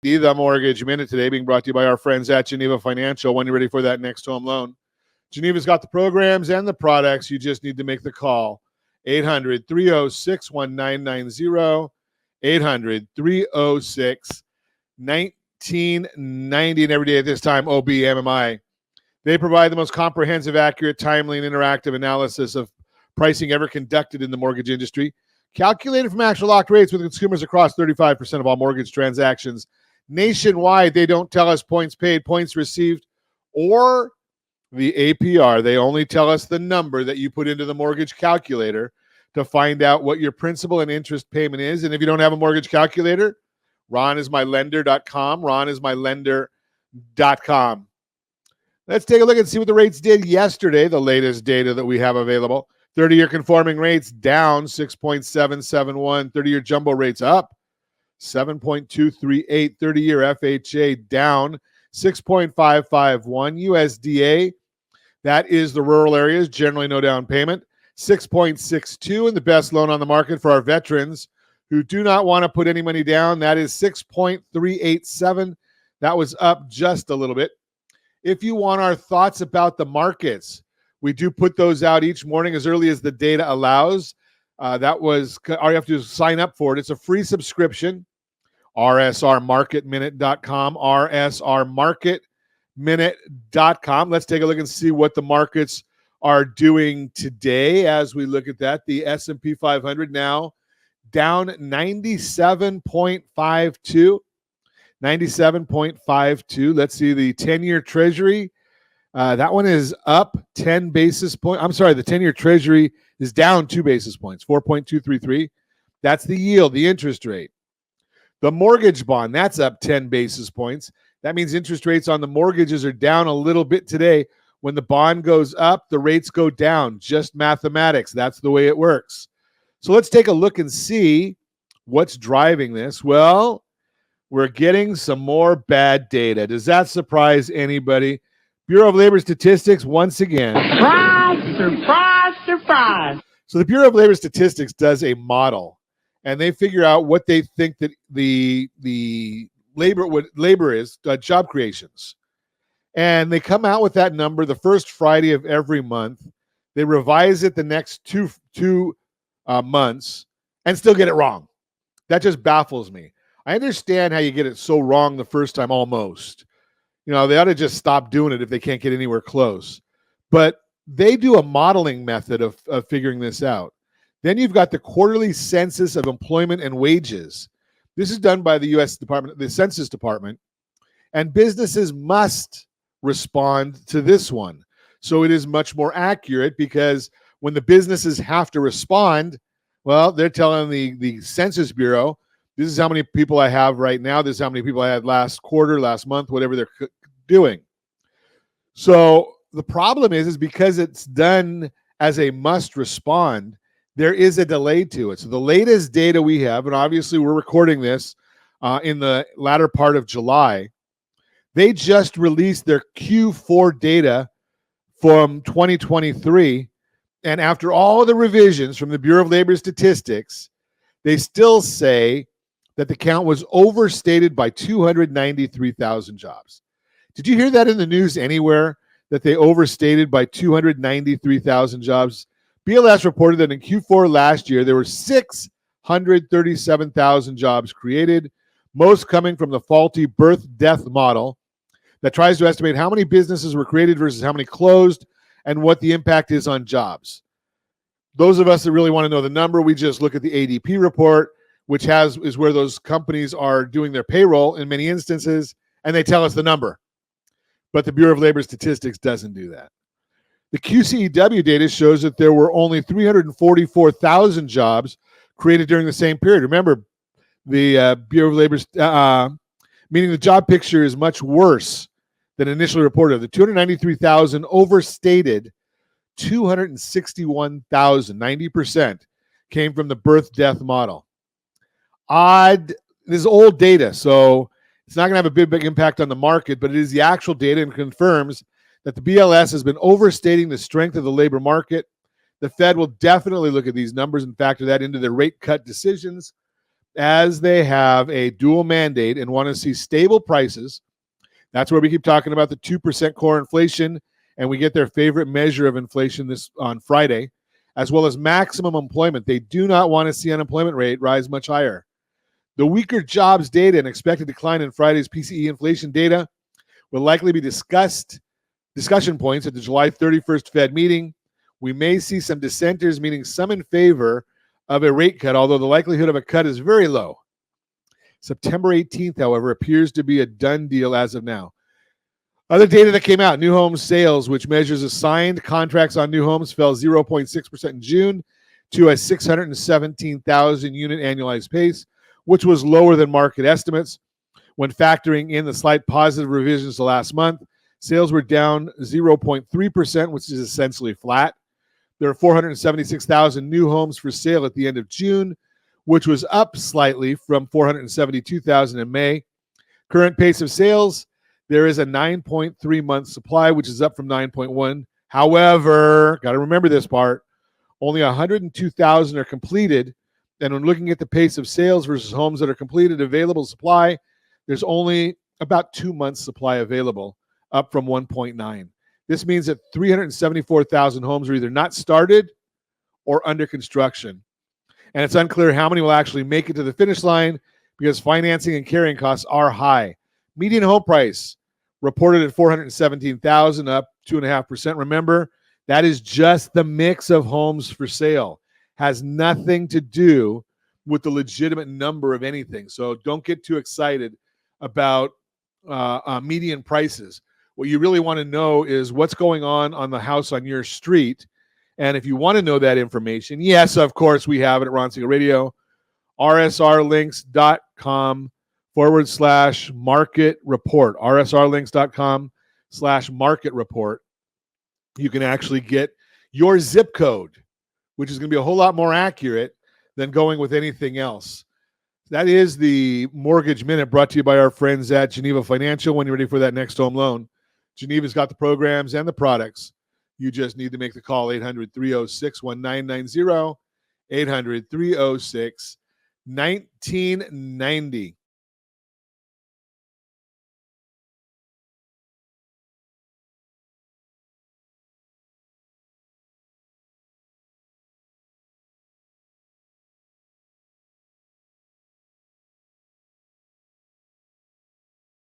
The Mortgage Minute today being brought to you by our friends at Geneva Financial. When you're ready for that next home loan, Geneva's got the programs and the products. You just need to make the call. 800-306-1990, 800-306-1990, and every day at this time, OBMMI. They provide the most comprehensive, accurate, timely, and interactive analysis of pricing ever conducted in the mortgage industry, calculated from actual locked rates with consumers across 35% of all mortgage transactions nationwide. They don't tell us points paid, points received, or the APR. They only tell us the number that you put into the mortgage calculator to find out what your principal and interest payment is. And if you don't have a mortgage calculator, ronismylender.com, ronismylender.com. Let's take a look and see what the rates did yesterday, the latest data that we have available. 30-year conforming rates down 6.771, 30-year jumbo rates up 7.238, 30-year FHA down 6.551, USDA, that is the rural areas, generally no down payment, 6.62, and the best loan on the market for our veterans who do not want to put any money down, that is 6.387. That was up just a little bit. If you want our thoughts about the markets, we do put those out each morning as early as the data allows. All you have to do is sign up for it. It's a free subscription. rsrmarketminute.com, rsrmarketminute.com. Let's take a look and see what the markets are doing today as we look at that. The S&P 500 now down 97.52. 97.52. Let's see the 10-year Treasury. That one is up 10 basis points. I'm sorry, the 10-year Treasury is down 2 basis points, 4.233. That's the yield, the interest rate. The mortgage bond, that's up 10 basis points. That means interest rates on the mortgages are down a little bit today. When the bond goes up, the rates go down. Just mathematics. That's the way it works. So let's take a look and see what's driving this. Well, we're getting some more bad data. Does that surprise anybody? Bureau of Labor Statistics, once again. Surprise, surprise, surprise. So the Bureau of Labor Statistics does a model, and they figure out what they think that the labor is, job creations. And they come out with that number the first Friday of every month. They revise it the next two months and still get it wrong. That just baffles me. I understand how you get it so wrong the first time almost. They ought to just stop doing it if they can't get anywhere close. But they do a modeling method of figuring this out. Then you've got the quarterly census of employment and wages. This is done by the U.S. Department, the Census Department, and businesses must respond to this one. So it is much more accurate because when the businesses have to respond, well, they're telling the Census Bureau, this is how many people I have right now. This is how many people I had last quarter, last month, whatever they're doing. So the problem is because it's done as a must respond, there is a delay to it. So the latest data we have, and obviously we're recording this in the latter part of July, they just released their Q4 data from 2023. And after all the revisions from the Bureau of Labor Statistics, they still say that the count was overstated by 293,000 jobs. Did you hear that in the news anywhere, that they overstated by 293,000 jobs? BLS reported that in Q4 last year, there were 637,000 jobs created, most coming from the faulty birth-death model that tries to estimate how many businesses were created versus how many closed and what the impact is on jobs. Those of us that really want to know the number, we just look at the ADP report, which is where those companies are doing their payroll in many instances, and they tell us the number. But the Bureau of Labor Statistics doesn't do that. The QCEW data shows that there were only 344,000 jobs created during the same period. Remember, the Bureau of Labor, meaning the job picture is much worse than initially reported. The 293,000 overstated 261,000, 90% came from the birth-death model. Odd. This is old data, so it's not going to have a big impact on the market, but it is the actual data and confirms that the BLS has been overstating the strength of the labor market. The Fed will definitely look at these numbers and factor that into their rate cut decisions. as they have a dual mandate and want to see stable prices. That's where we keep talking about the 2% core inflation, and we get their favorite measure of inflation this on Friday, as well as maximum employment. They do not want to see unemployment rate rise much higher. The weaker jobs data and expected decline in Friday's PCE inflation data will likely be discussion points at the July 31st Fed meeting. We may see some dissenters, meaning some in favor of a rate cut, although the likelihood of a cut is very low. September 18th, however, appears to be a done deal as of now. Other data that came out, new home sales, which measures assigned contracts on new homes, fell 0.6% in June to a 617,000 unit annualized pace, which was lower than market estimates. When factoring in the slight positive revisions to last month, sales were down 0.3%, which is essentially flat. There are 476,000 new homes for sale at the end of June, which was up slightly from 472,000 in May. Current pace of sales, there is a 9.3 month supply, which is up from 9.1. However, got to remember this part, only 102,000 are completed. And when looking at the pace of sales versus homes that are completed, available supply, there's only about 2 months supply available, up from 1.9. This means that 374,000 homes are either not started or under construction. And it's unclear how many will actually make it to the finish line because financing and carrying costs are high. Median home price reported at $417,000, up 2.5%. Remember, that is just the mix of homes for sale. Has nothing to do with the legitimate number of anything. So don't get too excited about median prices. What you really want to know is what's going on the house on your street. And if you want to know that information, yes, of course, we have it at Ron Siegel Radio, rsrlinks.com/market report, rsrlinks.com/market report. You can actually get your zip code, which is going to be a whole lot more accurate than going with anything else. That is the Mortgage Minute, brought to you by our friends at Geneva Financial. When you're ready for that next home loan, Geneva's got the programs and the products. You just need to make the call, 800-306-1990, 800-306-1990.